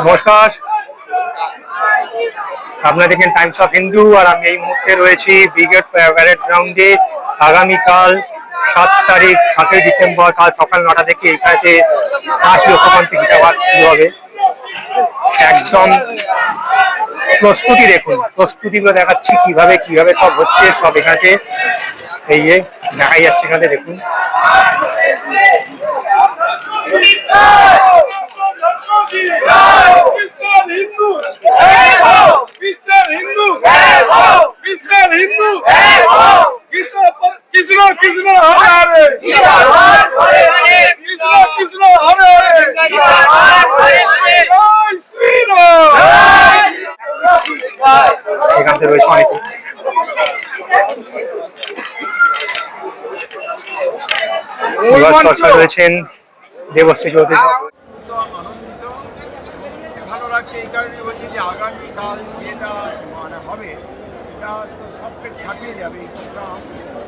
নমস্কার, আপনারা দেখেন টাইমস অফ হিন্দু। আর আমি এই মুহূর্তে রয়েছি ব্রিগেড প্যারেড গ্রাউন্ডে। আগামীকাল 7 তারিখ 7ই ডিসেম্বর কাল সকাল 9টা থেকে এখানে 5 লক্ষ গীতাপাঠ শুরু হবে। একদম প্রস্তুতি দেখুন, প্রস্তুতিগুলো দেখাচ্ছি কিভাবে কিভাবে সব হচ্ছে। সব এখানে এই যে দেখাই যাচ্ছে, এখানে দেখুন। এখান থেকে রয়েছে অনেক সরকার রয়েছেন, দেবশ্রী চৌধুরী। আনন্দিত, ভালো লাগছে এই কারণে বলছি যে আগামীকাল যেটা মানে হবে এটা তো সবকে ছাপিয়ে যাবে। এই প্রোগ্রাম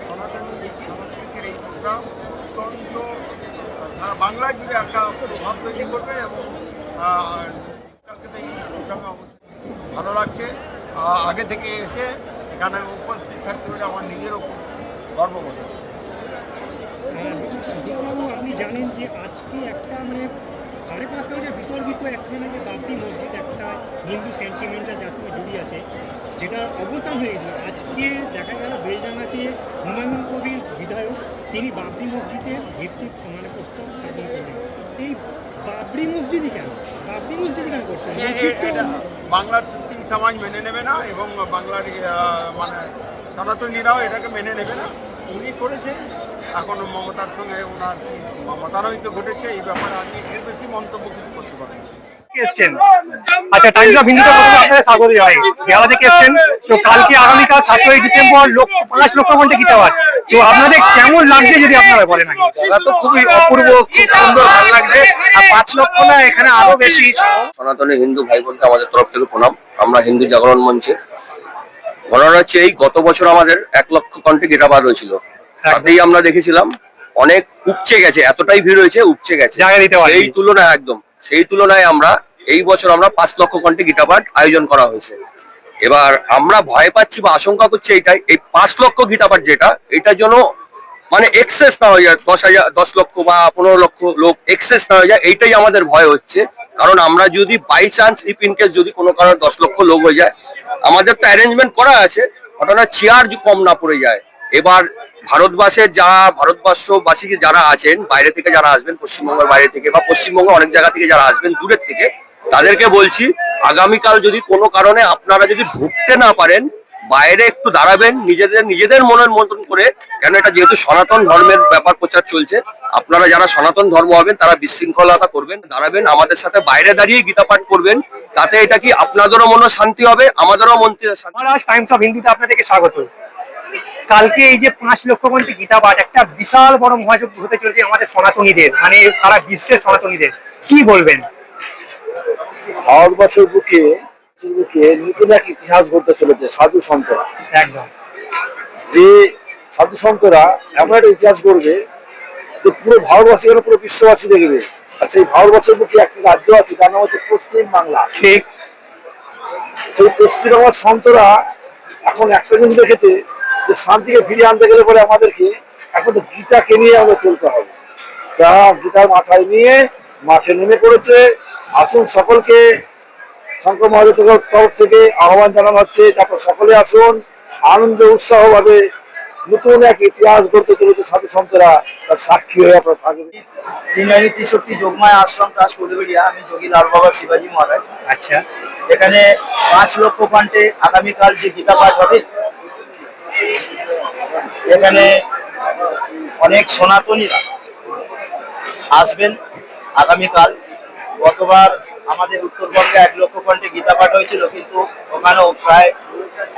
সনাতনী এই সংস্কৃতির এই প্রোগ্রাম অত্যন্ত সারা বাংলায় জুড়ে একটা প্রভাব তৈরি করবে এবং কালকে তো এই প্রোগ্রামে অবশ্যই ভালো লাগছে। আগে থেকে এসে এখানে উপস্থিত থাকতে পেরে আমার নিজেরও গর্ববোধ হচ্ছে। আপনি জানেন যে আজকে একটা মানে 5:30 যে বিতর্কিত একখানে যে বাবরি মসজিদ একটা হিন্দু সেন্টিমেন্টাল যার সঙ্গে জড়িয়ে আছে, যেটা অবসান হয়ে গেল। আজকে দেখা গেল বেলডাঙ্গাতে হুমায়ুন কবির বিধায়ক তিনি বাবরি মসজিদের ভিত্তি মানে প্রস্তাব স্থাপন করলেন। এই বাবরি মসজিদই কেন করছেন? বাংলার সিং সমাজ মেনে নেবে না এবং বাংলার মানে সনাতনীরাও এটাকে মেনে নেবে না। উনি করেছেন, এখন মমতার সঙ্গে ওনার মতানৈক্য ঘটেছে। এই ব্যাপারে আমি এর বেশি মন্তব্য কিছু করতে পারি। আচ্ছা, টাইমস অফ হিন্দুতে প্রথমে আপনাদের স্বাগত জানাই। বেলা থেকে এসছেন তো কালকে আগামীকাল 7ই ডিসেম্বর 5 লক্ষ ঘন্টা গীতাপাঠ। তো আপনাদের কেমন লাগছে যদি আপনারা বলেন? তো খুবই অপূর্ব, খুব সুন্দর, ভালো লাগছে। আর 5 লক্ষ না, এখানে আরো বেশি। সনাতনী হিন্দু ভাই বোনকে আমাদের তরফ থেকে প্রণাম। আমরা হিন্দু জাগরণ মঞ্চে ঘটনা হচ্ছে এই গত বছর আমাদের 1 লক্ষ কণ্ঠে গীতাপাঠ হয়েছিল। তাতেই আমরা দেখেছিলাম অনেক উপচে গেছে, এতটাই ভিড় হয়েছে, উপচে গেছে। সেই তুলনায় আমরা এই বছর আমরা 5 লক্ষ কণ্ঠে গীতাপাঠ আয়োজন করা হয়েছে। এবার আমরা ভয় পাচ্ছি বা আশঙ্কা করছি এইটাই, এই 5 লক্ষ গীতাপাঠ যেটা, এটার জন্য মানে এক্সেস না হয়ে যায়, 10 লক্ষ বা 15 লক্ষ লোক এক্সেস না হয়ে যায়, এইটাই আমাদের ভয় হচ্ছে। কারণ আমরা যদি by chance if in case যদি কোনো কারণে 10 লক্ষ লোক হয়ে যায়, আমাদের তো অ্যারেঞ্জমেন্ট করা আছে, ঘটনা চেয়ার কম না পড়ে যায়। এবার ভারতবর্ষবাসী যারা আছেন, বাইরে থেকে যারা আসবেন, পশ্চিমবঙ্গের বাইরে থেকে বা পশ্চিমবঙ্গের অনেক জায়গা থেকে যারা আসবেন দূরের থেকে, তাদেরকে বলছি আগামীকাল যদি কোনো কারণে আপনারা যদি ঢুকতে না পারেন, বাইরে একটু দাঁড়াবেন নিজেদের মনের মতন করে। কেন এটা যেহেতু সনাতন ধর্মের ব্যাপার প্রচার চলছে, আপনারা যারা সনাতন ধর্ম হবেন তারা বিশৃঙ্খলতা করবেন, দাঁড়াবেন আমাদের সাথে, বাইরে দাঁড়িয়ে গীতাপাঠ করবেন। তাতে এটা কি আপনাদেরও মনে শান্তি হবে, আমাদেরও মন শান্তি। টাইমস অফ হিন্দুতে আপনাদেরকে স্বাগত। কালকে এই যে 5 লক্ষ ঘন্টা গীতাপাঠ একটা বিশাল বড় মহাযজ্ঞ হতে চলেছে আমাদের সনাতনীদের, মানে সারা বিশ্বের সনাতনীদের, কি বলবেন? ভারতবর্ষের বুকে নতুন এক ইতিহাস গড়তে চলেছে সাধু সন্তরা। একদম, যে সাধু সন্তরা এমন একটা ইতিহাস গড়বে যে পুরো ভারতবর্ষে কেন পুরো বিশ্ববাসী দেখবে। আর সেই ভারতবর্ষের বুকে একটি রাজ্য আছে, তার নাম হচ্ছে পশ্চিম বাংলা। ঠিক, সেই পশ্চিমবাংলার সন্তরা এখন একটা জিনিস দেখেছে যে শান্তিকে ফিরিয়ে আনতে গেলে পরে আমাদেরকে এখন তো গীতাকে নিয়ে আমাদের চলতে হবে। তা গীতার মাথায় নিয়ে মাঠে নেমে পড়েছে। আসুন, সকলকে শঙ্কর মহাদেবের তরফ থেকে আহ্বান জানানো হচ্ছে, তারপর সকলে আসুন, আনন্দ উৎসাহ ভাবে নতুন এক ইতিহাস গড়তে চলেছে সাধু সন্তরা, তার সাক্ষী হয়ে আপনারা থাকবেন। শ্রীনারী ত্রিশক্তি যোগমায় আশ্রম ট্রাস্ট কোলবেড়িয়া, আমি যোগী লাল বাবা শিবাজি মহারাজ। আচ্ছা, এখানে 5 লক্ষ কণ্ঠে আগামীকাল যে গীতাপাঠ হবে, এখানে অনেক সনাতনীরা আসবেন আগামীকাল। গতবার আমাদের উত্তরবঙ্গে 1 লক্ষ কণ্ঠে গীতাপাঠ হয়েছিল, কিন্তু ওখানেও প্রায়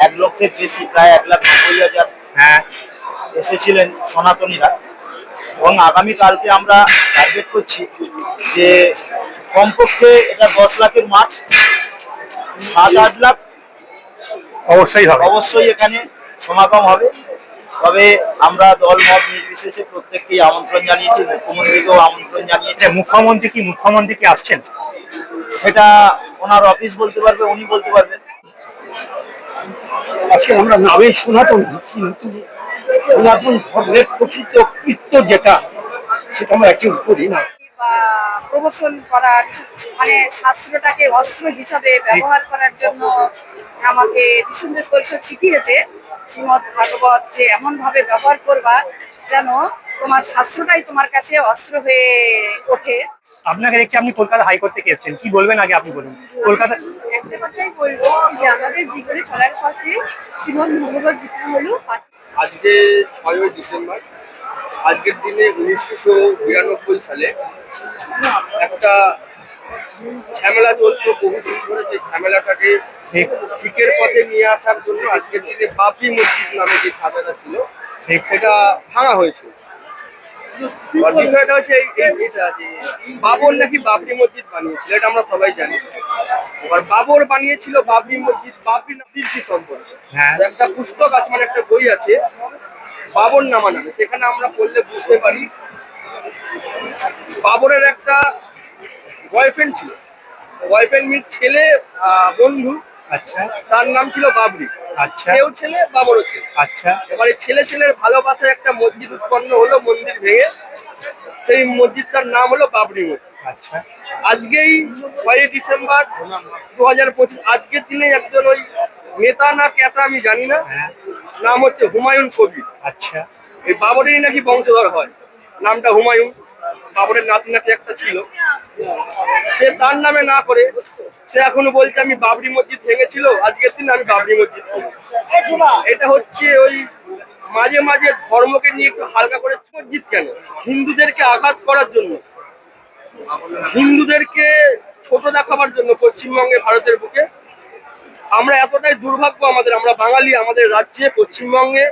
1 লক্ষের বেশি, প্রায় 1,90,000 এসেছিলেন সনাতনীরা। এবং আগামীকালকে আমরা টার্গেট করছি যে কমপক্ষে এটা 10 লাখের মাঠ, 7-8 লাখ অবশ্যই এখানে সমাগম হবে। তবে আমরা দল মত নির্বিশেষে প্রত্যেককেই আমন্ত্রণ জানিয়েছি, মুখ্যমন্ত্রীকেও আমন্ত্রণ জানিয়েছি। আচ্ছা, মুখ্যমন্ত্রী কি আসছেন? সেটা ওনার অফিস বলতে পারবে, উনি বলতে পারবেন। আজকে আমরা নামে সনাতন, কিন্তু সনাতন ধর্মের প্রকৃত কৃত্য যেটা, সেটা আমরা একটু করি না। বা প্রমোশন করার, মানে শাস্ত্রটাকে অস্ত্র হিসাবে ব্যবহার করার জন্য আমাকে বিষ্ণু পরিষদ শিখিয়েছে শ্রীমদ ভাগবত, যে এমন ভাবে ব্যবহার করবা যেন তোমার শাস্ত্রটাই তোমার কাছে অস্ত্র হয়ে ওঠে। আপনাকে দেখছি আপনি কলকাতা হাইকোর্ট থেকে এসেছেন, কি বলবেন আগে আপনি বলুন। কলকাতা একটা কথাই বলবো যে আমাদের জীবনে চলার পথে শ্রীমদ ভগবত গীতা হলো আজকে 6ই ডিসেম্বর, আজকের দিনে 1992 সালে একটা ঝামেলা চলতো বহুদিন ধরে। যে ঝামেলাটাকে ঠিকের পথে নিয়ে আসার জন্য আজকের দিনে বাবরি মসজিদ নামে যে খাতাটা ছিল সেটা ভাঙা হয়েছিল। আর বিষয়টা হচ্ছে এটা যে বাবর নাকি বাবরি মসজিদ বানিয়েছিল, এটা আমরা সবাই জানি। এবার বাবর বানিয়েছিল বাবরি মসজিদ, বাবরি নাকি সম্পর্কে একটা পুস্তক আছে, মানে একটা বই আছে বাবর নামা নামে। সেখানে আমরা পড়লে বুঝতে পারি বাবরের একটা বয়ফ্রেন্ড ছিল, বয়ফ্রেন্ড মিট ছেলে বন্ধু। আচ্ছা তার নাম ছিল বাবরি। আচ্ছা সেও ছেলে, বাবরও ছেলে। আচ্ছা এবার এই ছেলে ছেলের ভালোবাসায় একটা মসজিদ উৎপন্ন হলো, মন্দির ভেঙে সেই মসজিদটার নাম হলো বাবরি মসজিদ। আচ্ছা আজকেই 6ই ডিসেম্বর 2025, আজকের দিনে একজন ওই নেতা না ক্যাতা আমি জানি না, হ্যাঁ নাম হচ্ছে হুমায়ুন কবির। আচ্ছা এই বাবরেরই নাকি বংশধর হয়, নামটা হুমায়ুন। বাবরের নাতি নাতি একটা ছিল, সে তার নামে না করে সে এখনো বলছে আমি বাবরি মসজিদ ভেঙেছিল, আজকের দিন আমি বাবরি মসজিদ ভেঙেছি। এটা হচ্ছে ওই মাঝে মাঝে ধর্মকে নিয়ে একটু হালকা করে মসজিদ কেন, হিন্দুদেরকে আঘাত করার জন্য, হিন্দুদেরকে ছোট দেখাবার জন্য পশ্চিমবঙ্গে, ভারতের বুকে। আমরা এতটাই দুর্ভাগ্য আমাদের, আমরা বাঙালি, আমাদের রাজ্যে পশ্চিমবঙ্গে